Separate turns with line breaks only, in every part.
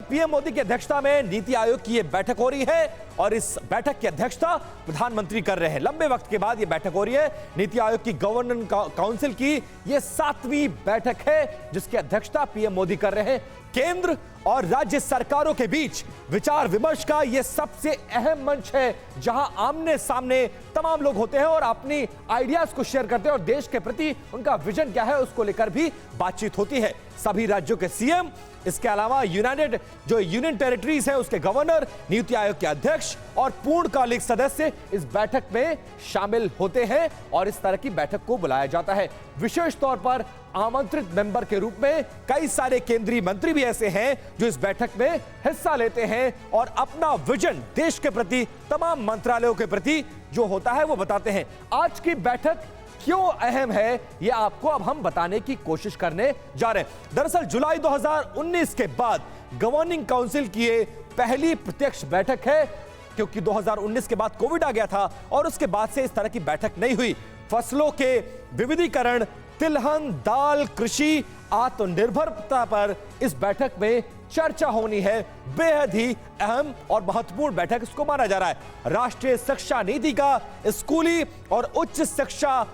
PM Modi की अध्यक्षता में नीति आयोग की यह बैठक हो रही है और इस बैठक की अध्यक्षता प्रधानमंत्री कर रहे हैं। लंबे वक्त के बाद यह बैठक हो रही है। नीति आयोग की गवर्निंग काउंसिल की यह 7वीं बैठक है जिसकी अध्यक्षता पीएम मोदी कर रहे हैं। केंद्र और राज्य सरकारों के बीच विचार विमर्श का यह सबसे अहम मंच है जहां आमने सामने तमाम लोग होते हैं और अपनी आइडियाज को शेयर करते हैं और देश के प्रति उनका विजन क्या है उसको लेकर भी बातचीत होती है। सभी राज्यों के सीएम, इसके अलावा यूनियन टेरिटरीज है उसके गवर्नर, नीति आयोग के अध्यक्ष और पूर्णकालिक सदस्य इस बैठक में शामिल होते हैं और इस तरह की बैठक को बुलाया जाता है। विशेष तौर पर आमंत्रित मेंबर के रूप में कई सारे केंद्रीय मंत्री भी ऐसे हैं जो इस बैठक में हिस्सा लेते हैं और अपना विजन देश के प्रति, तमाम मंत्रालयों के प्रति जो होता है वो बताते हैं। आज की बैठक क्यों अहम है यह आपको अब हम बताने की कोशिश करने जा रहे हैं। दरअसल जुलाई 2019 के बाद गवर्निंग काउंसिल की ये पहली प्रत्यक्ष बैठक है क्योंकि 2019 के बाद कोविड आ गया था और उसके बाद से इस तरह की बैठक नहीं हुई। फसलों के विविधीकरण, तिलहन, दाल, कृषि, आत्मनिर्भरता पर इस बैठक में चर्चा होनी है। बेहद ही अहम और महत्वपूर्ण बैठक इसको माना जा रहा है। राष्ट्रीय शिक्षा नीति का स्कूली और उच्च शिक्षा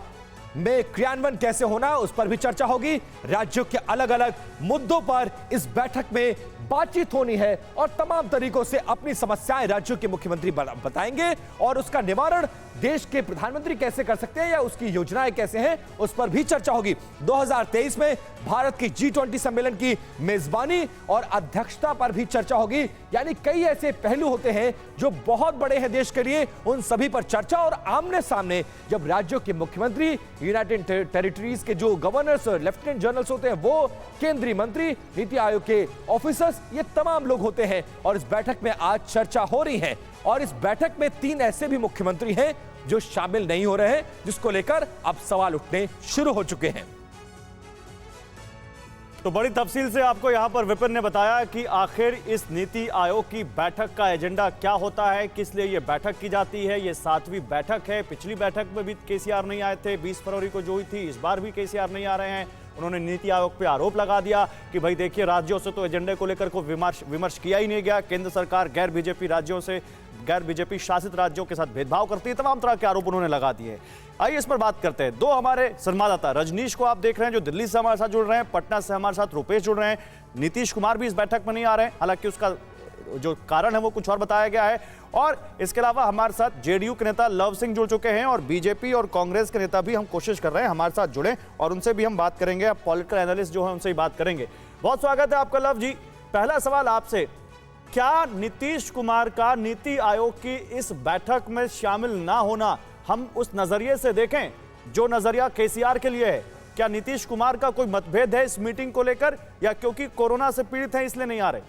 में क्रियान्वयन कैसे होना है उस पर भी चर्चा होगी। राज्यों के अलग अलग मुद्दों पर इस बैठक में बातचीत होनी है और तमाम तरीकों से अपनी समस्याएं राज्यों के मुख्यमंत्री बताएंगे और उसका निवारण देश के प्रधानमंत्री कैसे कर सकते हैं या उसकी योजनाएं कैसे हैं उस पर भी चर्चा होगी। 2023 में भारत की G20 सम्मेलन की मेजबानी और अध्यक्षता पर भी चर्चा होगी। यानी कई ऐसे पहलू होते हैं जो बहुत बड़े हैं देश के लिए, उन सभी पर चर्चा और आमने सामने जब राज्यों के मुख्यमंत्री, यूनाइटेड टेरिटरीज के जो गवर्नर्स, लेफ्टिनेंट जनरल्स होते हैं, वो केंद्रीय मंत्री, नीति आयोग के ऑफिसर्स, ये तमाम लोग होते हैं और इस बैठक में आज चर्चा हो रही है। और इस बैठक में 3 ऐसे भी मुख्यमंत्री हैं जो शामिल नहीं हो रहे हैं जिसको लेकर अब सवाल उठने शुरू हो चुके हैं।
तो बड़ी तफसील से आपको यहां पर विपिन ने बताया कि आखिर इस नीति आयोग की बैठक का एजेंडा क्या होता है, किस लिए यह बैठक की जाती है। यह 7वीं बैठक है। पिछली बैठक में भी केसीआर नहीं आए थे, 20 फरवरी को जो हुई थी। इस बार भी केसीआर नहीं आ रहे हैं। उन्होंने नीति आयोग पे आरोप लगा दिया कि भाई देखिए, राज्यों से तो एजेंडे को लेकर कोई विमर्श किया ही नहीं गया। केंद्र सरकार गैर बीजेपी शासित राज्यों के साथ भेदभाव करती है। तमाम तरह के आरोप उन्होंने लगा दिए। आइए इस पर बात करते हैं। 2 हमारे संवाददाता, रजनीश को आप देख रहे हैं जो दिल्ली से हमारे साथ जुड़ रहे हैं, पटना से हमारे साथ रुपेश जुड़ रहे हैं। नीतीश कुमार भी इस बैठक में नहीं आ रहे हैं, हालांकि उसका जो कारण है वो कुछ और बताया गया है। और इसके अलावा हमारे साथ जेडीयू के नेता लव सिंह जुड़ चुके हैं और बीजेपी और कांग्रेस के नेता भी हम कोशिश कर रहे हैं हमारे साथ जुड़े और उनसे भी हम बात करेंगे। अब पॉलिटिकल एनालिस्ट जो है उनसे ही बात करेंगे। बहुत स्वागत है आपका लव जी। पहला सवाल आपसे, क्या नीतीश कुमार का नीति आयोग की इस बैठक में शामिल ना होना हम उस नजरिए से देखें जो नजरिया केसीआर के लिए है? क्या नीतीश कुमार का कोई मतभेद है इस मीटिंग को लेकर या क्योंकि कोरोना से पीड़ित हैं इसलिए नहीं आ रहे?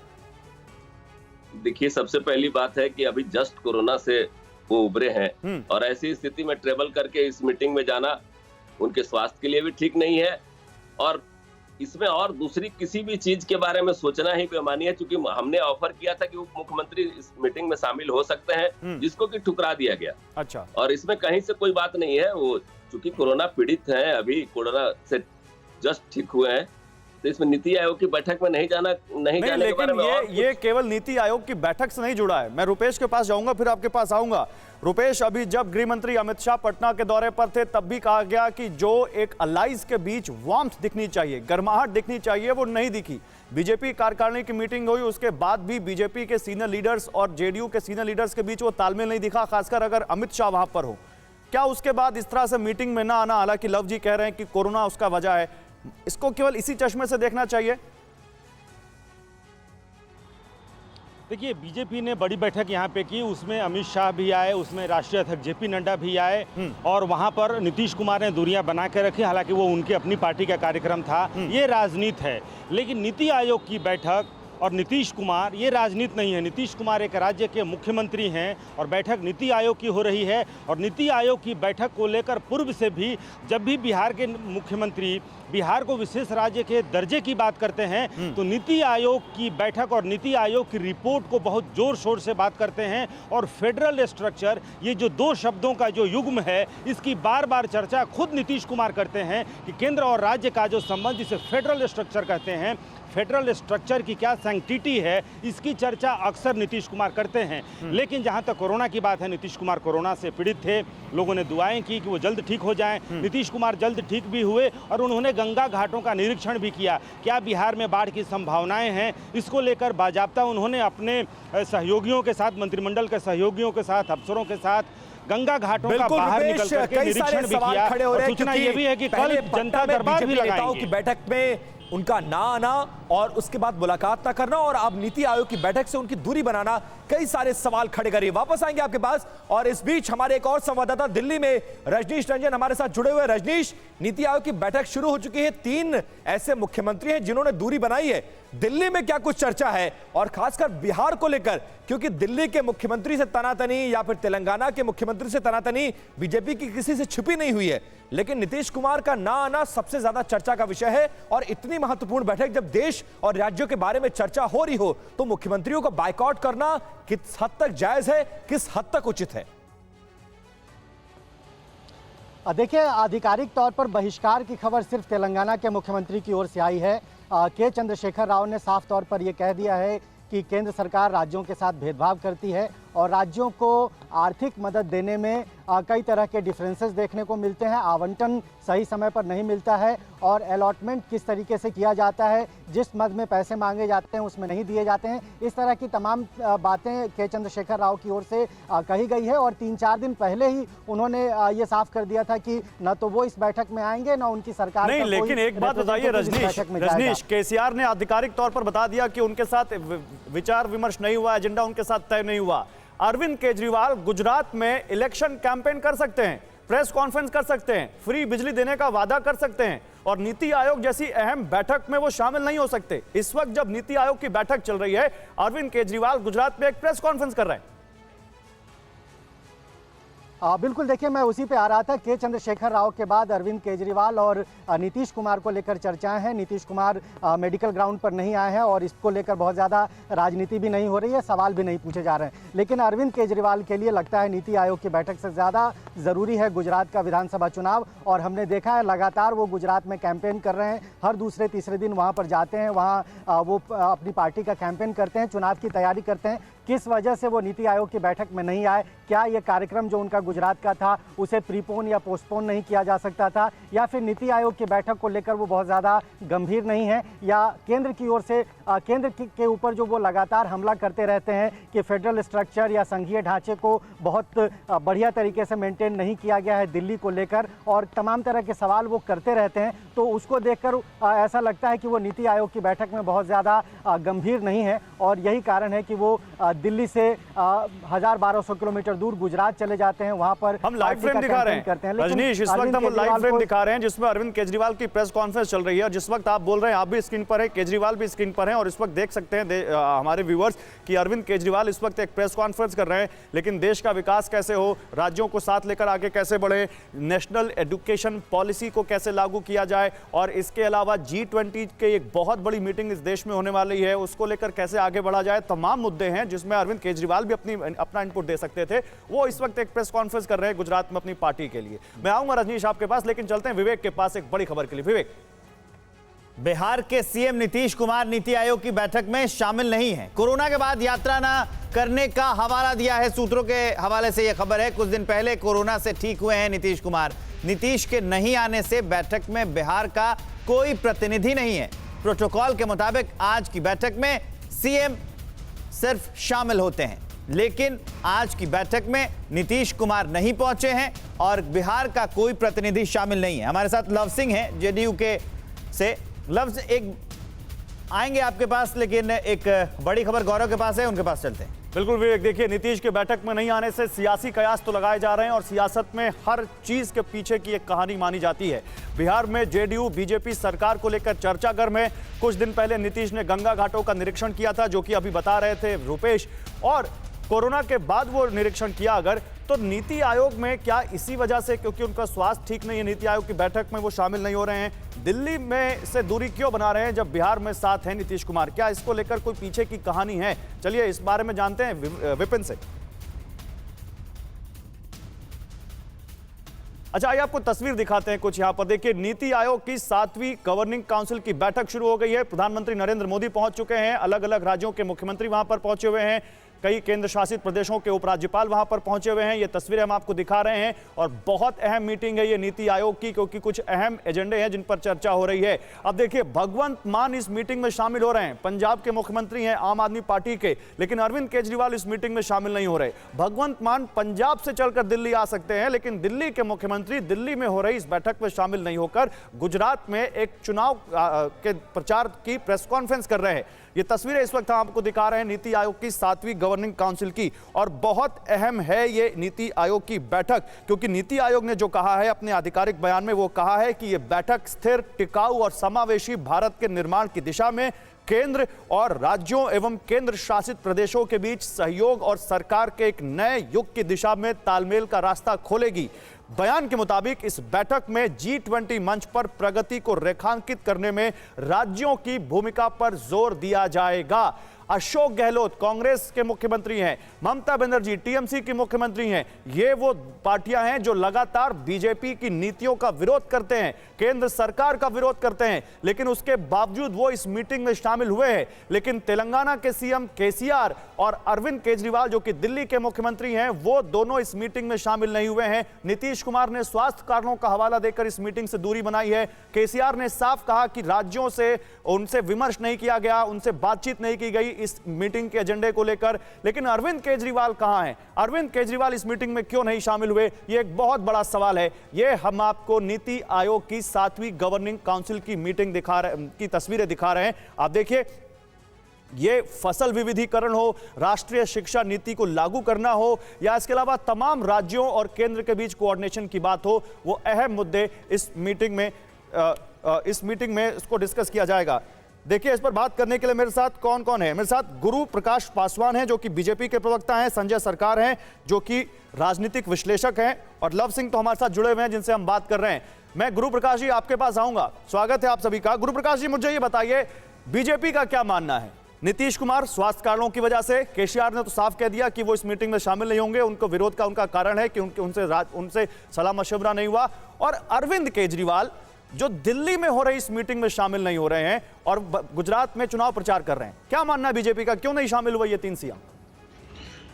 देखिए, सबसे पहली बात है कि अभी जस्ट कोरोना से वो उभरे हैं और ऐसी स्थिति में ट्रेवल करके इस मीटिंग में जाना उनके स्वास्थ्य के लिए भी ठीक नहीं है और इसमें और दूसरी किसी भी चीज के बारे में सोचना ही बेमानी है। क्योंकि हमने ऑफर किया था कि उप मुख्यमंत्री इस मीटिंग में शामिल हो सकते हैं, जिसको कि ठुकरा दिया गया।
अच्छा। और
इसमें कहीं से कोई बात नहीं है। वो चूंकि कोरोना पीड़ित हैं, अभी कोरोना से जस्ट ठीक हुए हैं, तो इसमें नीति आयोग की बैठक में नहीं जाने के बारे में।
ये केवल नीति आयोग की बैठक से नहीं जुड़ा है। मैं रुपेश के पास जाऊंगा, फिर आपके पास आऊंगा। रुपेश, अभी जब गृह मंत्री अमित शाह पटना के दौरे पर थे तब भी कहा गया कि जो एक अलाइज के बीच वार्मथ दिखनी चाहिए, गर्माहट दिखनी चाहिए, वो नहीं दिखी। बीजेपी कार्यकारिणी की मीटिंग हुई, उसके बाद भी बीजेपी के सीनियर लीडर्स और जेडीयू के सीनियर लीडर्स के बीच वो तालमेल नहीं दिखा, खासकर अगर अमित शाह वहां पर हो। क्या उसके बाद इस तरह से मीटिंग में ना आना, हालांकि लव जी कह रहे हैं कि कोरोना उसका वजह है, इसको केवल इसी चश्मे से देखना चाहिए?
देखिए, बीजेपी ने बड़ी बैठक यहाँ पे की, उसमें अमित शाह भी आए, उसमें राष्ट्रीय अध्यक्ष जेपी नड्डा भी आए और वहाँ पर नीतीश कुमार ने दूरियां बना के रखी। हालांकि वो उनकी अपनी पार्टी का कार्यक्रम था, ये राजनीति है। लेकिन नीति आयोग की बैठक और नीतीश कुमार, ये राजनीति नहीं है। नीतीश कुमार एक राज्य के मुख्यमंत्री हैं और बैठक नीति आयोग की हो रही है। और नीति आयोग की बैठक को लेकर पूर्व से भी जब भी बिहार के मुख्यमंत्री बिहार को विशेष राज्य के दर्जे की बात करते हैं तो नीति आयोग की बैठक और नीति आयोग की रिपोर्ट को बहुत जोर शोर से बात करते हैं। और फेडरल स्ट्रक्चर, ये जो 2 शब्दों का जो युग्म है, इसकी बार बार चर्चा खुद नीतीश कुमार करते हैं कि केंद्र और राज्य का जो संबंध, जिसे फेडरल स्ट्रक्चर कहते हैं, फेडरल स्ट्रक्चर की क्या सैंक्टिटी है, इसकी चर्चा अक्सर नीतीश कुमार करते हैं। लेकिन जहां तक कोरोना की बात है, नीतीश कुमार कोरोना से पीड़ित थे, लोगों ने दुआएं की कि वो जल्द ठीक हो जाएं। नीतीश कुमार जल्द ठीक भी हुए और उन्होंने गंगा घाटों का निरीक्षण भी किया। क्या बिहार में बाढ़ की संभावनाएं हैं, इसको लेकर बाजाप्ता उन्होंने अपने सहयोगियों के साथ, मंत्रिमंडल के सहयोगियों के साथ, अफसरों के साथ गंगा घाटों का बाहर निकल करके निरीक्षण भी किया। और सूचना ये भी है कि कल जनता दरबार भी लगाएंगे।
की बैठक में उनका ना आना और उसके बाद मुलाकात ना करना और अब नीति आयोग की बैठक से उनकी दूरी बनाना, कई सारे सवाल खड़े करिए। वापस आएंगे आपके पास और इस बीच हमारे एक और संवाददाता दिल्ली में रजनीश रंजन हमारे साथ जुड़े हुए। रजनीश, नीति आयोग की बैठक शुरू हो चुकी है, 3 ऐसे मुख्यमंत्री हैं जिन्होंने दूरी बनाई है। दिल्ली में क्या कुछ चर्चा है और खासकर बिहार को लेकर, क्योंकि दिल्ली के मुख्यमंत्री से तनातनी या फिर तेलंगाना के मुख्यमंत्री से तनातनी बीजेपी की किसी से छिपी नहीं हुई है, लेकिन नीतीश कुमार का ना आना सबसे ज्यादा चर्चा का विषय है। और इतनी महत्वपूर्ण बैठक जब देश और राज्यों के बारे में चर्चा हो रही हो तो मुख्यमंत्रियों को बायकॉट करना किस हद तक जायज है, किस हद तक उचित है?
देखिए, आधिकारिक तौर पर बहिष्कार की खबर सिर्फ तेलंगाना के मुख्यमंत्री की ओर से आई है। के चंद्रशेखर राव ने साफ तौर पर यह कह दिया है कि केंद्र सरकार राज्यों के साथ भेदभाव करती है और राज्यों को आर्थिक मदद देने में कई तरह के डिफरेंसेस देखने को मिलते हैं। आवंटन सही समय पर नहीं मिलता है और अलॉटमेंट किस तरीके से किया जाता है, जिस मद में पैसे मांगे जाते हैं उसमें नहीं दिए जाते हैं। इस तरह की तमाम बातें के चंद्रशेखर राव की ओर से कही गई है और 3-4 दिन पहले ही उन्होंने ये साफ कर दिया था कि न तो वो इस बैठक में आएंगे, न उनकी सरकार
नहीं। लेकिन एक बात बताइए रजनीश, केसीआर ने आधिकारिक तौर पर बता दिया कि उनके साथ विचार विमर्श नहीं हुआ, एजेंडा उनके साथ तय नहीं हुआ। अरविंद केजरीवाल गुजरात में इलेक्शन कैंपेन कर सकते हैं, प्रेस कॉन्फ्रेंस कर सकते हैं, फ्री बिजली देने का वादा कर सकते हैं और नीति आयोग जैसी अहम बैठक में वो शामिल नहीं हो सकते। इस वक्त जब नीति आयोग की बैठक चल रही है, अरविंद केजरीवाल गुजरात में एक प्रेस कॉन्फ्रेंस कर रहे हैं।
बिल्कुल, देखिए मैं उसी पे आ रहा था। के चंद्रशेखर राव के बाद अरविंद केजरीवाल और नीतीश कुमार को लेकर चर्चाएं हैं। नीतीश कुमार मेडिकल ग्राउंड पर नहीं आए हैं और इसको लेकर बहुत ज़्यादा राजनीति भी नहीं हो रही है, सवाल भी नहीं पूछे जा रहे हैं। लेकिन अरविंद केजरीवाल के लिए लगता है नीति आयोग की बैठक से ज़्यादा ज़रूरी है गुजरात का विधानसभा चुनाव। और हमने देखा है लगातार वो गुजरात में कैंपेन कर रहे हैं, हर दूसरे तीसरे दिन वहाँ पर जाते हैं, वहाँ वो अपनी पार्टी का कैंपेन करते हैं, चुनाव की तैयारी करते हैं। किस वजह से वो नीति आयोग की बैठक में नहीं आए? क्या ये कार्यक्रम जो उनका गुजरात का था उसे प्रीपोन या पोस्टपोन नहीं किया जा सकता था, या फिर नीति आयोग की बैठक को लेकर वो बहुत ज़्यादा गंभीर नहीं है, या केंद्र की ओर से केंद्र के ऊपर जो वो लगातार हमला करते रहते हैं कि फेडरल स्ट्रक्चर या संघीय ढांचे को बहुत बढ़िया तरीके से मेंटेन नहीं किया गया है दिल्ली को लेकर, और तमाम तरह के सवाल वो करते रहते हैं। तो उसको देखकर ऐसा लगता है कि वो नीति आयोग की बैठक में बहुत ज़्यादा गंभीर नहीं है और यही कारण है कि वो दिल्ली से 1000-1200 किलोमीटर दूर गुजरात चले जाते हैं। वहां पर
हम लाइव फ्रेम दिखा रहे हैं रजनीश, इस वक्त हम लाइव फ्रेम दिखा रहे हैं जिसमें अरविंद केजरीवाल की प्रेस कॉन्फ्रेंस चल रही है और जिस वक्त आप बोल रहे हैं आप भी स्क्रीन पर है, केजरीवाल भी स्क्रीन पर हैं और इस वक्त देख सकते हैं हमारे व्यूअर्स कि अरविंद केजरीवाल इस वक्त एक प्रेस कॉन्फ्रेंस कर रहे हैं। लेकिन देश का विकास कैसे हो, राज्यों को साथ लेकर आगे कैसे बढ़े, नेशनल एजुकेशन पॉलिसी को कैसे लागू किया जाए और इसके अलावा G20 के एक बहुत बड़ी मीटिंग इस देश में होने वाली है, उसको लेकर कैसे आगे बढ़ा जाए, तमाम मुद्दे हैं जिसमें अरविंद केजरीवाल भी अपना इनपुट दे सकते थे। वो इस वक्त एक प्रेस कॉन्फ्रेंस कर रहे हैं गुजरात में अपनी पार्टी के लिए। मैं आऊंगा रजनीश आपके पास, लेकिन चलते हैं विवेक के पास एक बड़ी खबर के लिए। विवेक,
बिहार के सीएम नीतीश कुमार नीति आयोग की बैठक में शामिल नहीं है। कोरोना के बाद यात्रा न करने का हवाला दिया है, सूत्रों के हवाले से यह खबर है। कुछ दिन पहले कोरोना से ठीक हुए हैं नीतीश कुमार। नीतीश के नहीं आने से बैठक में बिहार का कोई प्रतिनिधि नहीं है। प्रोटोकॉल के मुताबिक आज की बैठक में सीएम सिर्फ शामिल होते हैं, लेकिन आज की बैठक में नीतीश कुमार नहीं पहुंचे हैं और बिहार का कोई प्रतिनिधि शामिल नहीं है। हमारे साथ लव सिंह हैं जेडीयू के से। लव, एक आएंगे आपके पास, लेकिन एक बड़ी खबर गौरव के पास है, उनके पास चलते हैं।
बिल्कुल विवेक, देखिए नीतीश के बैठक में नहीं आने से सियासी कयास तो लगाए जा रहे हैं और सियासत में हर चीज के पीछे की एक कहानी मानी जाती है। बिहार में जेडीयू बीजेपी सरकार को लेकर चर्चा गर्म है। कुछ दिन पहले नीतीश ने गंगा घाटों का निरीक्षण किया था, जो कि अभी बता रहे थे रूपेश, और कोरोना के बाद वो निरीक्षण किया अगर तो नीति आयोग में क्या इसी वजह से, क्योंकि उनका स्वास्थ्य ठीक नहीं है, नीति आयोग की बैठक में वो शामिल नहीं हो रहे हैं? दिल्ली में से दूरी क्यों बना रहे हैं जब बिहार में साथ हैं नीतीश कुमार? क्या इसको लेकर कोई पीछे की कहानी है? चलिए इस बारे में जानते हैं विपिन से। अच्छा, आइए आपको तस्वीर दिखाते हैं कुछ। यहाँ पर देखिए, नीति आयोग की 7वीं गवर्निंग काउंसिल की बैठक शुरू हो गई है। प्रधानमंत्री नरेंद्र मोदी पहुंच चुके हैं, अलग अलग राज्यों के मुख्यमंत्री वहां पर पहुंचे हुए हैं, कई केंद्र शासित प्रदेशों के उपराज्यपाल वहां पर पहुंचे हुए हैं। ये तस्वीरें हम आपको दिखा रहे हैं और बहुत अहम मीटिंग है ये नीति आयोग की, क्योंकि कुछ अहम एजेंडे हैं जिन पर चर्चा हो रही है। अब देखिए, भगवंत मान इस मीटिंग में शामिल हो रहे हैं। पंजाब के मुख्यमंत्री हैं आम आदमी पार्टी के, लेकिन अरविंद केजरीवाल इस मीटिंग में शामिल नहीं हो रहे। भगवंत मान पंजाब से चलकर दिल्ली आ सकते हैं, लेकिन दिल्ली के मुख्यमंत्री दिल्ली में हो रही इस बैठक में शामिल नहीं होकर गुजरात में एक चुनाव के प्रचार की प्रेस कॉन्फ्रेंस कर रहे हैं। ये तस्वीरें इस वक्त हम आपको दिखा रहे हैं नीति आयोग की 7वीं गवर्निंग काउंसिल की, और बहुत अहम है ये नीति आयोग की बैठक, क्योंकि नीति आयोग ने जो कहा है अपने आधिकारिक बयान में, वो कहा है कि ये बैठक स्थिर, टिकाऊ और समावेशी भारत के निर्माण की दिशा में केंद्र और राज्यों एवं केंद्र शासित प्रदेशों के बीच सहयोग और सरकार के एक नए युग की दिशा में तालमेल का रास्ता खोलेगी। बयान के मुताबिक इस बैठक में G20 मंच पर प्रगति को रेखांकित करने में राज्यों की भूमिका पर जोर दिया जाएगा। अशोक गहलोत कांग्रेस के मुख्यमंत्री हैं, ममता बनर्जी टीएमसी की मुख्यमंत्री हैं। ये वो पार्टियां हैं जो लगातार बीजेपी की नीतियों का विरोध करते हैं, केंद्र सरकार का विरोध करते हैं, लेकिन उसके बावजूद वो इस मीटिंग में शामिल हुए हैं। लेकिन तेलंगाना के सीएम केसीआर और अरविंद केजरीवाल जो कि दिल्ली के मुख्यमंत्री हैं, वो दोनों इस मीटिंग में शामिल नहीं हुए हैं। नीतीश कुमार ने स्वास्थ्य कारणों का हवाला देकर इस मीटिंग से दूरी बनाई है। केसीआर ने साफ कहा कि राज्यों से उनसे विमर्श नहीं किया गया, उनसे बातचीत नहीं की गई इस मीटिंग के एजेंडे को लेकर। लेकिन अरविंद केजरीवाल कहां हैं? अरविंद केजरीवाल इस मीटिंग में क्यों नहीं शामिल हुए? यह एक बहुत बड़ा सवाल है। यह हम आपको नीति आयोग की 7वीं गवर्निंग काउंसिल की मीटिंग की तस्वीरें दिखा रहे हैं। आप देखिए, ये फसल विविधीकरण हो, राष्ट्रीय शिक्षा नीति को लागू करना हो, या इसके अलावा तमाम राज्यों और केंद्र के बीच कोऑर्डिनेशन की बात हो, वो अहम मुद्दे इस मीटिंग में इसको डिस्कस किया जाएगा। देखिए, इस पर बात करने के लिए मेरे साथ कौन कौन है। मेरे साथ गुरु प्रकाश पासवान हैं जो कि बीजेपी के प्रवक्ता हैं, संजय सरकार हैं जो कि राजनीतिक विश्लेषक हैं, और लव सिंह तो हमारे साथ जुड़े हुए हैं जिनसे हम बात कर रहे हैं। मैं गुरु प्रकाश जी आपके पास आऊंगा, स्वागत है आप सभी का। गुरु प्रकाश जी, मुझे ये बताइए, बीजेपी का क्या मानना है? नीतीश कुमार स्वास्थ्य कारणों की वजह से, केसीआर ने तो साफ कह दिया कि वो इस मीटिंग में शामिल नहीं होंगे, उनको विरोध का उनका कारण है कि उनसे सलाह मशवरा नहीं हुआ, और अरविंद केजरीवाल जो दिल्ली में हो रही इस मीटिंग में शामिल नहीं हो रहे हैं और गुजरात में चुनाव प्रचार कर रहे हैं। क्या मानना है बीजेपी का, क्यों नहीं शामिल हुए ये 3 सीएम?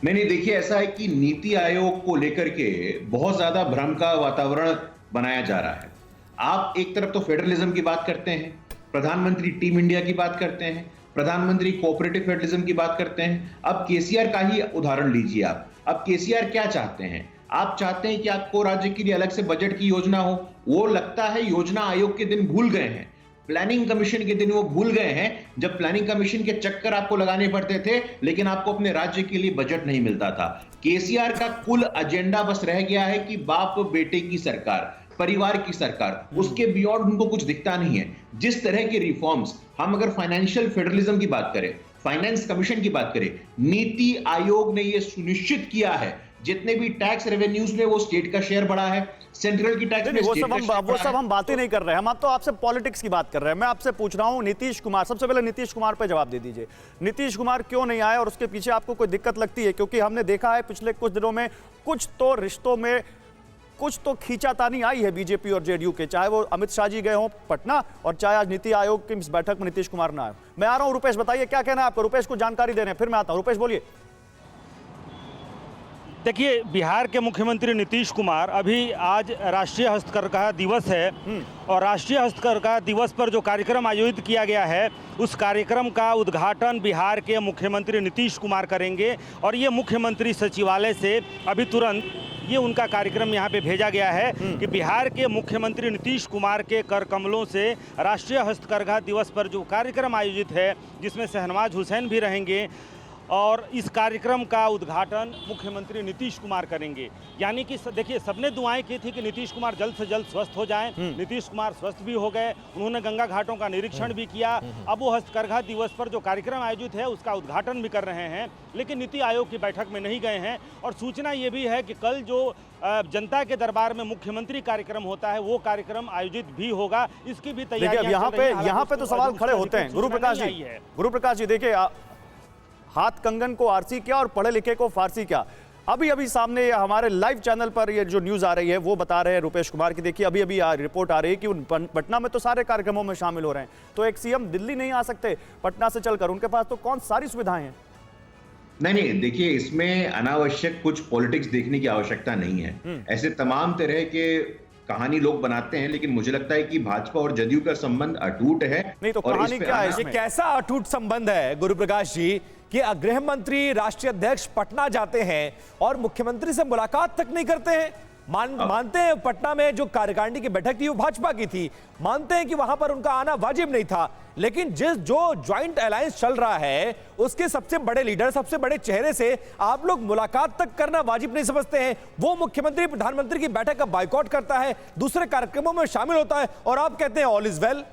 नहीं, देखिए, ऐसा है कि नीति आयोग को लेकर के बहुत ज्यादा भ्रम का वातावरण बनाया जा रहा है। आप एक तरफ तो फेडरलिज्म की बात करते हैं, प्रधानमंत्री टीम इंडिया की बात करते हैं, प्रधानमंत्री कोऑपरेटिव फेडरलिज्म की बात करते हैं। अब केसीआर का ही उदाहरण लीजिए आप। अब केसीआर क्या चाहते हैं? आप चाहते हैं कि आपको राज्य के लिए अलग से बजट की योजना हो। वो लगता है योजना आयोग के दिन भूल गए हैं, प्लानिंग कमीशन के दिन वो भूल गए हैं, जब प्लानिंग कमीशन के चक्कर आपको लगाने पड़ते थे, लेकिन आपको अपने राज्य के लिए बजट नहीं मिलता था। केसीआर का कुल एजेंडा बस रह गया है कि बाप बेटे की सरकार, परिवार की सरकार, उसके बियॉन्ड उनको कुछ दिखता नहीं है। जिस तरह के रिफॉर्म्स, हम अगर फाइनेंशियल फेडरलिज्म की बात करें, फाइनेंस कमीशन की बात करें, नीति आयोग ने यह सुनिश्चित किया है जितने भी टैक्स रेवेन्यूज में वो स्टेट का शेयर बढ़ा है, सेंट्रल की टैक्स में
वो सब हम बातें नहीं कर रहे हैं, हम तो आपसे पॉलिटिक्स की बात कर रहे हैं। मैं आपसे पूछ रहा हूं नीतीश कुमार, सबसे पहले नीतीश कुमार पे जवाब दे दीजिए। नीतीश कुमार क्यों नहीं आए और उसके पीछे आपको कोई दिक्कत लगती है? क्योंकि हमने देखा है पिछले कुछ दिनों में कुछ तो रिश्तों में कुछ तो खींचातानी आई है बीजेपी और जेडीयू के, चाहे वो अमित शाह जी गए हों पटना और चाहे आज नीति आयोग की इस बैठक में नीतीश कुमार ना आए। मैं आ रहा हूं, रुपेश बताइए क्या कहना है आपको। रुपेश को जानकारी दे रहे हैं, फिर मैं आता हूं। रुपेश बोलिए।
देखिए, बिहार के मुख्यमंत्री नीतीश कुमार, अभी आज राष्ट्रीय हस्तकरघा दिवस है और राष्ट्रीय हस्तकरघा दिवस पर जो कार्यक्रम आयोजित किया गया है, उस कार्यक्रम का उद्घाटन बिहार के मुख्यमंत्री नीतीश कुमार करेंगे। और ये मुख्यमंत्री सचिवालय से अभी तुरंत ये उनका कार्यक्रम यहाँ पे भेजा गया है कि बिहार के मुख्यमंत्री नीतीश कुमार के कर कमलों से राष्ट्रीय हस्तकरघा दिवस पर जो कार्यक्रम आयोजित है, जिसमें शहनवाज हुसैन भी रहेंगे, और इस कार्यक्रम का उद्घाटन मुख्यमंत्री नीतीश कुमार करेंगे। यानी कि देखिए, सबने दुआएं की थी कि नीतीश कुमार जल्द से जल्द स्वस्थ हो जाएं। नीतीश कुमार स्वस्थ भी हो गए, उन्होंने गंगा घाटों का निरीक्षण भी किया। अब वो हस्तकरघा दिवस पर जो कार्यक्रम आयोजित है उसका उद्घाटन भी कर रहे हैं, लेकिन नीति आयोग की बैठक में नहीं गए हैं। और सूचना ये भी है कि कल जो जनता के दरबार में मुख्यमंत्री कार्यक्रम होता है, वो कार्यक्रम आयोजित भी होगा। इसकी भी तैयारी
यहाँ पे तो सवाल खड़े होते हैं। गुरु प्रकाश जी देखिए, हाथ कंगन को आरसी क्या और पढ़े लिखे को फारसी क्या। अभी अभी सामने हमारे लाइव चैनल पर ये जो न्यूज आ रही है वो बता रहे हैं रुपेश कुमार की, देखिए अभी अभी रिपोर्ट आ रही है कि उन पटना में तो सारे कार्यक्रमों में शामिल हो रहे हैं, तो एक सीएम दिल्ली नहीं आ सकते पटना से चलकर, उनके पास तो कौन सारी सुविधाएं हैं।
नहीं, देखिए इसमें अनावश्यक कुछ पॉलिटिक्स देखने की आवश्यकता नहीं है। ऐसे तमाम तरह के कहानी लोग बनाते हैं, लेकिन मुझे लगता है कि भाजपा और जदयू का संबंध अटूट है।
नहीं तो
और
कहानी
इस पे
क्या है
ये
इसमें?
कैसा अटूट संबंध है गुरुप्रकाश जी कि गृह मंत्री राष्ट्रीय अध्यक्ष पटना जाते हैं और मुख्यमंत्री से मुलाकात तक नहीं करते हैं? मानते हैं पटना में जो कार्यकारिणी की बैठक थी वो भाजपा की थी, मानते हैं कि वहां पर उनका आना वाजिब नहीं था, लेकिन जो ज्वाइंट अलायंस चल रहा है उसके सबसे बड़े लीडर, सबसे बड़े चेहरे से आप लोग मुलाकात तक करना वाजिब नहीं समझते हैं? वो मुख्यमंत्री प्रधानमंत्री की बैठक का बायकॉट करता है, दूसरे कार्यक्रमों में शामिल होता है और आप कहते हैं ऑल इज वेल।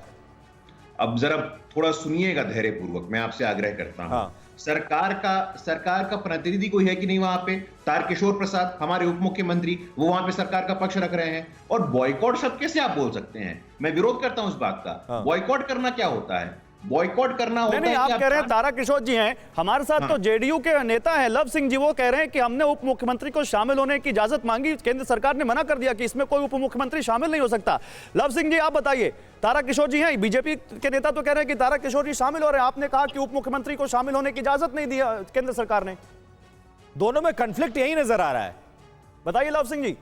अब जरा थोड़ा सुनिएगा धैर्यपूर्वक, मैं आपसे आग्रह करता हूं।
हाँ।
सरकार का प्रतिनिधि कोई है कि नहीं वहां पे? तारकिशोर प्रसाद हमारे उप मुख्यमंत्री, वो वहां पे सरकार का पक्ष रख रहे हैं। और बॉयकॉट शब्द कैसे आप बोल सकते हैं? मैं विरोध करता हूं इस बात का।
हाँ।
बॉयकॉट करना क्या होता है? बॉयकॉट करना होता है
नहीं, आप कह रहे हैं तारकिशोर जी हैं हमारे साथ, तो जेडीयू के नेता हैं लव सिंह जी, वो कह रहे हैं कि हमने उप मुख्यमंत्री को शामिल होने की इजाजत मांगी, केंद्र सरकार ने मना कर दिया कि इसमें कोई उप मुख्यमंत्री शामिल नहीं हो सकता। लव सिंह जी आप बताइए, तारकिशोर जी हैं, बीजेपी के नेता तो कह रहे हैं कि तारकिशोर जी शामिल हो रहे हैं, आपने कहा कि उप मुख्यमंत्री को शामिल होने की इजाजत नहीं दी केंद्र सरकार ने।
दोनों में कन्फ्लिक्ट यही नजर आ रहा है,
बताइए लव सिंह जी।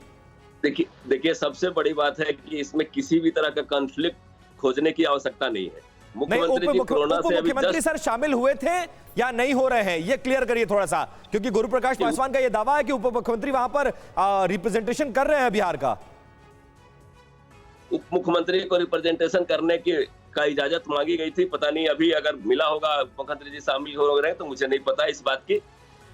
देखिए सबसे बड़ी बात है कि इसमें किसी भी तरह का कॉन्फ्लिक्ट खोजने की आवश्यकता नहीं है। मुख्यमंत्री जी कोरोना से अभी
मुख्यमंत्री सर शामिल हुए थे या नहीं हो रहे हैं, ये क्लियर करिए थोड़ा सा, क्योंकि गुरुप्रकाश पासवान का ये दावा है कि उप मुख्यमंत्री वहां पर रिप्रेजेंटेशन कर रहे हैं बिहार का।
उप मुख्यमंत्री को रिप्रेजेंटेशन करने की इजाजत मांगी गई थी, पता नहीं अभी अगर मिला होगा मुख्यमंत्री जी शामिल हो रहे हैं तो मुझे नहीं पता इस बात की।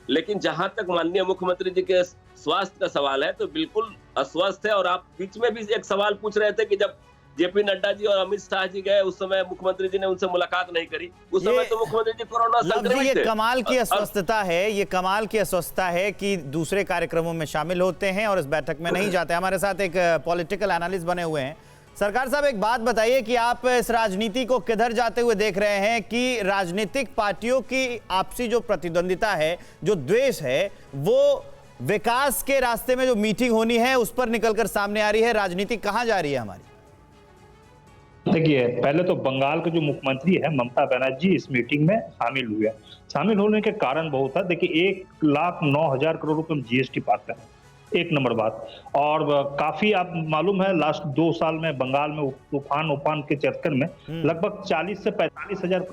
लेकिन जहां तक माननीय मुख्यमंत्री जी के स्वास्थ्य का सवाल है तो बिल्कुल अस्वस्थ है। और आप बीच में भी एक सवाल पूछ रहे थे कि जब जेपी नड्डा जी और अमित शाह जी गए उस समय मुख्यमंत्री जी ने उनसे मुलाकात नहीं करी, उस समय तो मुख्यमंत्री जी कोरोना संक्रमित थे।
ये कमाल की अस्वस्थता है, ये कमाल की अस्वस्थता है कि दूसरे कार्यक्रमों में शामिल होते हैं और इस बैठक में नहीं जाते। हमारे साथ एक पॉलिटिकल एनालिस्ट बने हुए हैं। सरकार साहब एक बात बताइए कि आप इस राजनीति को किधर जाते हुए देख रहे हैं कि राजनीतिक पार्टियों की आपसी जो प्रतिद्वंदिता है, जो द्वेष है, वो विकास के रास्ते में जो मीटिंग होनी है उस पर निकलकर सामने आ रही है? राजनीति कहां जा रही है हमारी?
देखिए, पहले तो बंगाल के जो मुख्यमंत्री है ममता बनर्जी इस मीटिंग में शामिल हुए। शामिल होने के कारण बहुत है। देखिए 1,09,000 करोड़ रुपए जीएसटी पाते हैं, एक नंबर बात। और काफी आप मालूम है लास्ट 2 साल में बंगाल में तूफान के चक्कर में लगभग 40 से 45 हजार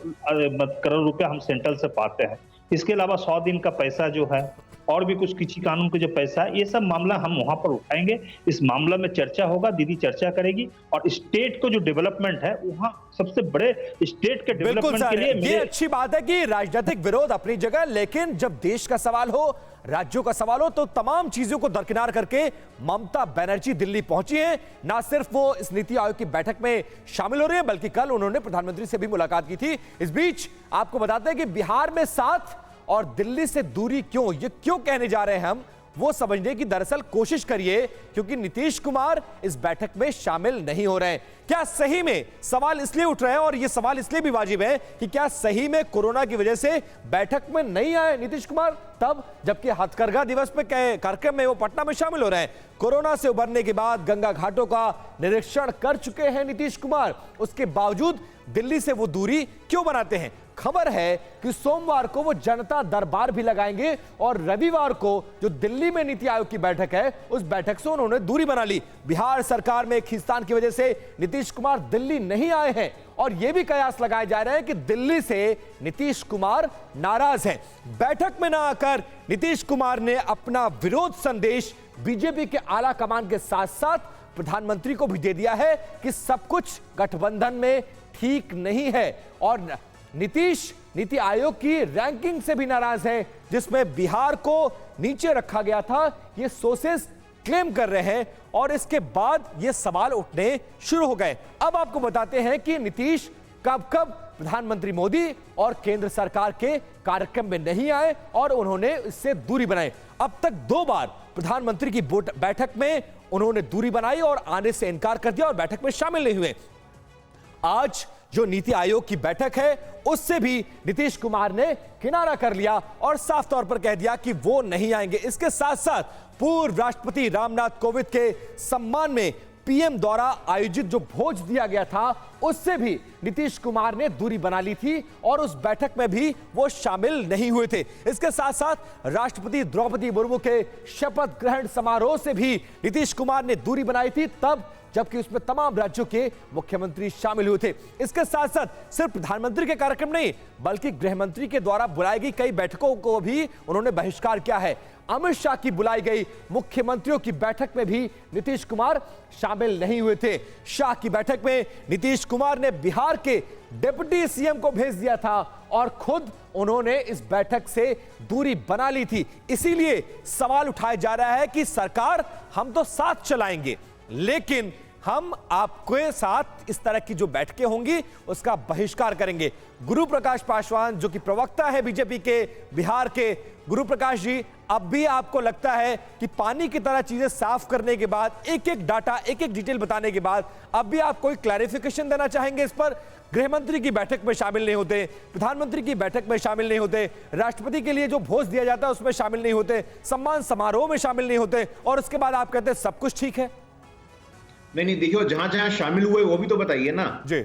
करोड़ रुपए हम सेंट्रल से पाते हैं। इसके अलावा 100 दिन का पैसा जो है और भी कुछ कृषि कानून के जो पैसा है, ये सब मामला हम वहां पर उठाएंगे। इस मामला में चर्चा होगा, दीदी चर्चा करेगी और स्टेट को जो डेवलपमेंट है वहां सबसे बड़े स्टेट के डेवलपमेंट के लिए
ये अच्छी बात है कि राजनीतिक विरोध अपनी जगह, लेकिन जब देश का सवाल हो, राज्यों का सवाल हो, तो तमाम चीजों को दरकिनार करके ममता बनर्जी दिल्ली पहुंची हैं। ना सिर्फ वो इस नीति आयोग की बैठक में शामिल हो रही है, बल्कि कल उन्होंने प्रधानमंत्री से भी मुलाकात की थी। इस बीच आपको बताते हैं कि बिहार में साथ और दिल्ली से दूरी क्यों, ये क्यों कहने जा रहे हैं हम, वो समझने की दरअसल कोशिश करिए, क्योंकि नीतीश कुमार इस बैठक में शामिल नहीं हो रहे हैं। क्या सही में, सवाल इसलिए उठ रहे हैं और ये सवाल इसलिए भी वाजिब है कि क्या सही में कोरोना की वजह से बैठक में नहीं आए नीतीश कुमार, तब जबकि हथकरघा दिवस पे कार्यक्रम में वो पटना में शामिल हो रहे हैं। कोरोना से उबरने के बाद गंगा घाटों का निरीक्षण कर चुके हैं नीतीश कुमार, उसके बावजूद दिल्ली से वो दूरी क्यों बनाते हैं? खबर है कि सोमवार को वो जनता दरबार भी लगाएंगे और रविवार को जो दिल्ली में नीति आयोग की बैठक है उस बैठक से उन्होंने दूरी बना ली। बिहार सरकार में खींचतान की वजह से नीतीश कुमार दिल्ली नहीं आए हैं और यह भी कयास लगाए जा रहे हैं कि दिल्ली से नीतीश कुमार नाराज हैं। बैठक में ना आकर नीतीश कुमार ने अपना विरोध संदेश बीजेपी के आला कमान के साथ साथ प्रधानमंत्री को भी दे दिया है कि सब कुछ गठबंधन में ठीक नहीं है और नीतीश नीति आयोग की रैंकिंग से भी नाराज है, जिसमें बिहार को नीचे रखा गया था। ये सोर्सेस क्लेम कर रहे हैं और इसके बाद ये सवाल उठने शुरू हो गए। अब आपको बताते हैं कि नीतीश कब प्रधानमंत्री मोदी और केंद्र सरकार के कार्यक्रम में नहीं आए और उन्होंने इससे दूरी बनाई। अब तक 2 बार प्रधानमंत्री की बैठक में उन्होंने दूरी बनाई और आने से इनकार कर दिया और बैठक में शामिल नहीं हुए। आज जो नीति आयोग की बैठक है उससे भी नीतीश कुमार ने किनारा कर लिया और साफ तौर पर कह दिया कि वो नहीं आएंगे। इसके साथ साथ पूर्व राष्ट्रपति रामनाथ कोविंद के सम्मान में पीएम द्वारा आयोजित जो भोज दिया गया था उससे भी नीतीश कुमार ने दूरी बना ली थी और उस बैठक में भी वो शामिल नहीं हुए थे। इसके साथ साथ राष्ट्रपति द्रौपदी मुर्मू के शपथ ग्रहण समारोह से भी नीतीश कुमार ने दूरी बनाई थी, तब जबकि उसमें तमाम राज्यों के मुख्यमंत्री शामिल हुए थे। इसके साथ साथ सिर्फ प्रधानमंत्री के कार्यक्रम नहीं बल्कि गृह मंत्री के द्वारा बुलाई गई कई बैठकों को भी उन्होंने बहिष्कार किया है। अमित शाह की बुलाई गई मुख्यमंत्रियों की बैठक में भी नीतीश कुमार शामिल नहीं हुए थे। शाह की बैठक में नीतीश कुमार ने बिहार के डिप्टी सीएम को भेज दिया था और खुद उन्होंने इस बैठक से दूरी बना ली थी। इसीलिए सवाल उठाया जा रहा है कि सरकार हम तो साथ चलाएंगे लेकिन हम आपके साथ इस तरह की जो बैठकें होंगी उसका बहिष्कार करेंगे। गुरु प्रकाश पासवान जो कि प्रवक्ता है बीजेपी के बिहार के, गुरु प्रकाश जी, अब भी आपको लगता है कि पानी की तरह चीजें साफ करने के बाद, एक एक डाटा, एक एक डिटेल बताने के बाद अब भी आप कोई क्लैरिफिकेशन देना चाहेंगे इस पर? गृह मंत्री की बैठक में शामिल नहीं होते, प्रधानमंत्री की बैठक में शामिल नहीं होते, राष्ट्रपति के लिए जो भोज दिया जाता है उसमें शामिल नहीं होते, सम्मान समारोह में शामिल नहीं होते और उसके बाद आप कहते हैं सब कुछ ठीक है।
नहीं देखियो, जहां जहां शामिल हुए वो भी तो बताइए ना
जी।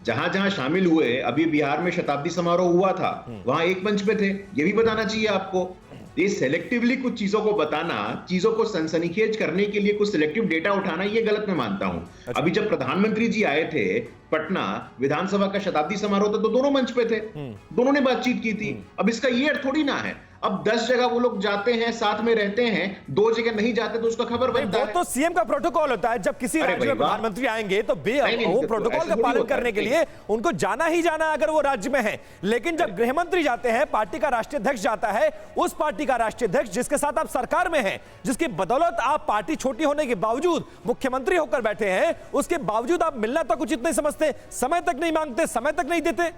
जहां जहां शामिल हुए, अभी बिहार में शताब्दी समारोह हुआ था, वहां एक मंच पे थे, ये भी बताना चाहिए आपको। ये सेलेक्टिवली कुछ चीजों को बताना, चीजों को सनसनीखेज करने के लिए कुछ सिलेक्टिव डेटा उठाना, ये गलत मैं मानता हूं।
अच्छा।
अभी जब प्रधानमंत्री जी आए थे पटना, विधानसभा का शताब्दी समारोह था तो दोनों मंच पे थे, दोनों ने बातचीत की थी। अब इसका ये अर्थ थोड़ी ना है अब 10 जगह वो लोग जाते हैं, साथ में रहते हैं, 2 जगह नहीं जाते तो उसका खबर बनता है।
वो तो सीएम का प्रोटोकॉल होता है, जब किसी राज्य में प्रधानमंत्री आएंगे तो वो प्रोटोकॉल का पालन करने के लिए उनको जाना ही जाना अगर वो राज्य में है। लेकिन जब गृह मंत्री जाते हैं, पार्टी का राष्ट्रीय अध्यक्ष जाता है, उस पार्टी का राष्ट्रीय अध्यक्ष जिसके साथ आप सरकार में हैं, जिसकी बदौलत आप पार्टी छोटी होने के बावजूद मुख्यमंत्री होकर बैठे हैं, उसके बावजूद आप मिलना तक उचित नहीं समझते, समय तक नहीं मांगते, समय तक नहीं देते।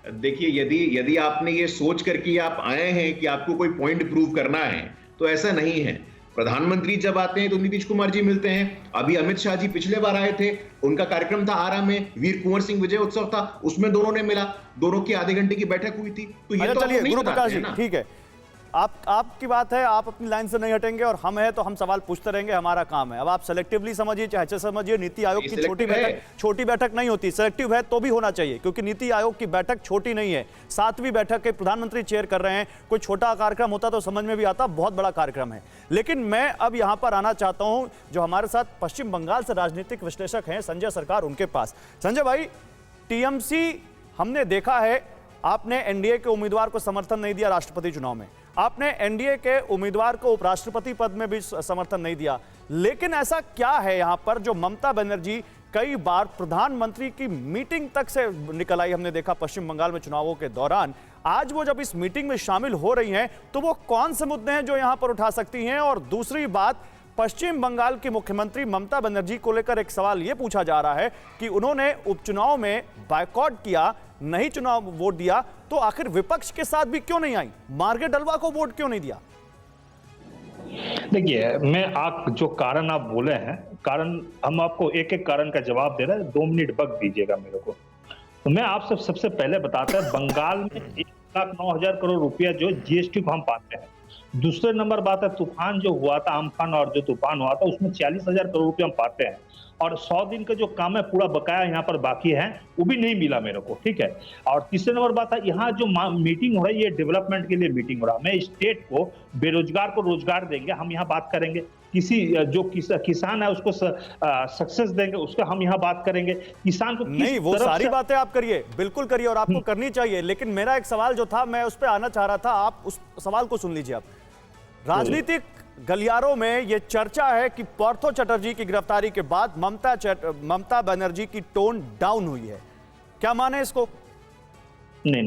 देखिए, यदि आपने ये सोच करके आप आए हैं कि आपको कोई पॉइंट प्रूव करना है तो ऐसा नहीं है। प्रधानमंत्री जब आते हैं तो नीतीश कुमार जी मिलते हैं। अभी अमित शाह जी पिछले बार आए थे, उनका कार्यक्रम था आरा में, वीर कुंवर सिंह विजय उत्सव था, उसमें दोनों ने मिला, दोनों की आधे घंटे की बैठक हुई थी। तो ये तो
चलिए
नहीं
गुरु प्रकाश जी,
ना।
ठीक है, आपकी बात है, आप अपनी लाइन से नहीं हटेंगे और हम हैं तो हम सवाल पूछते रहेंगे, हमारा काम है। अब आप सेलेक्टिवली समझिए चाहे अच्छे समझिए, नीति आयोग की छोटी बैठक नहीं होती, सेलेक्टिव है तो भी होना चाहिए क्योंकि नीति आयोग की बैठक छोटी नहीं है। 7वीं बैठक के प्रधानमंत्री चेयर कर रहे हैं, कोई छोटा कार्यक्रम होता तो समझ में भी आता, बहुत बड़ा कार्यक्रम है। लेकिन मैं अब यहां पर आना चाहता हूं जो हमारे साथ पश्चिम बंगाल से राजनीतिक विश्लेषक हैं संजय सरकार, उनके पास। संजय भाई, टीएमसी हमने देखा है, आपने एनडीए के उम्मीदवार को समर्थन नहीं दिया राष्ट्रपति चुनाव में, आपने एनडीए के उम्मीदवार को उपराष्ट्रपति पद में भी समर्थन नहीं दिया, लेकिन ऐसा क्या है यहां पर जो ममता बनर्जी कई बार प्रधानमंत्री की मीटिंग तक से निकल आई, हमने देखा पश्चिम बंगाल में चुनावों के दौरान। आज वो जब इस मीटिंग में शामिल हो रही हैं तो वो कौन से मुद्दे हैं जो यहां पर उठा सकती हैं? और दूसरी बात, पश्चिम बंगाल की मुख्यमंत्री ममता बनर्जी को लेकर एक सवाल यह पूछा जा रहा है कि उन्होंने उपचुनाव में बायकॉट किया, नहीं चुनाव वोट दिया, तो आखिर विपक्ष के साथ भी क्यों नहीं आई? मार्गे डलवा को वोट क्यों नहीं दिया?
देखिए, मैं आप जो कारण आप बोले हैं, कारण हम आपको एक एक कारण का जवाब दे रहे हैं, 2 मिनट वक्त दीजिएगा मेरे को। तो मैं आपसे सबसे पहले बताता है, बंगाल में 1,09,000 करोड़ रुपया जो जीएसटी को हम पाते हैं। दूसरे नंबर बात है, तूफान जो हुआ था, अम्फान और जो तूफान हुआ था, उसमें 40,000 करोड़ रुपया हम पाते हैं और 100 दिन का जो काम है पूरा बकाया यहाँ पर बाकी है, वो भी नहीं मिला मेरे को, ठीक है। और तीसरे नंबर बात है, यहाँ जो मीटिंग हो रही है ये डेवलपमेंट के लिए मीटिंग हो रहा है। मैं स्टेट को, बेरोजगार को रोजगार देंगे, हम यहाँ बात करेंगे, किसी जो किसान है उसको सक्सेस देंगे, उसका हम यहाँ बात करेंगे, किसान को
नहीं, वो सारी बातें आप करिए, बिल्कुल करिए और आपको करनी चाहिए। लेकिन मेरा एक सवाल जो था, मैं उस पर आना चाह रहा था, आप उस सवाल को सुन लीजिए। आप राजनीतिक गलियारों में यह चर्चा है कि पार्थो चटर्जी की गिरफ्तारी के बाद ममता बनर्जी की टोन डाउन हुई है, क्या माने इसको?
नहीं,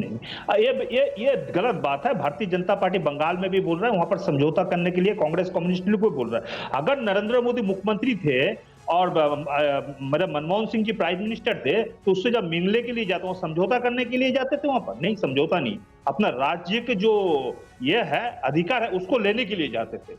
ये गलत बात है। भारतीय जनता पार्टी बंगाल में भी बोल रहा है, वहां पर समझौता करने के लिए कांग्रेस कम्युनिस्ट को बोल रहा है। अगर नरेंद्र मोदी मुख्यमंत्री थे और मनमोहन सिंह जी प्राइम मिनिस्टर थे तो उससे जब मिलने के लिए जाते, समझौता करने के लिए जाते थे, वहां पर नहीं, समझौता नहीं, अपना राज्य के जो ये है अधिकार है उसको लेने के लिए जाते थे।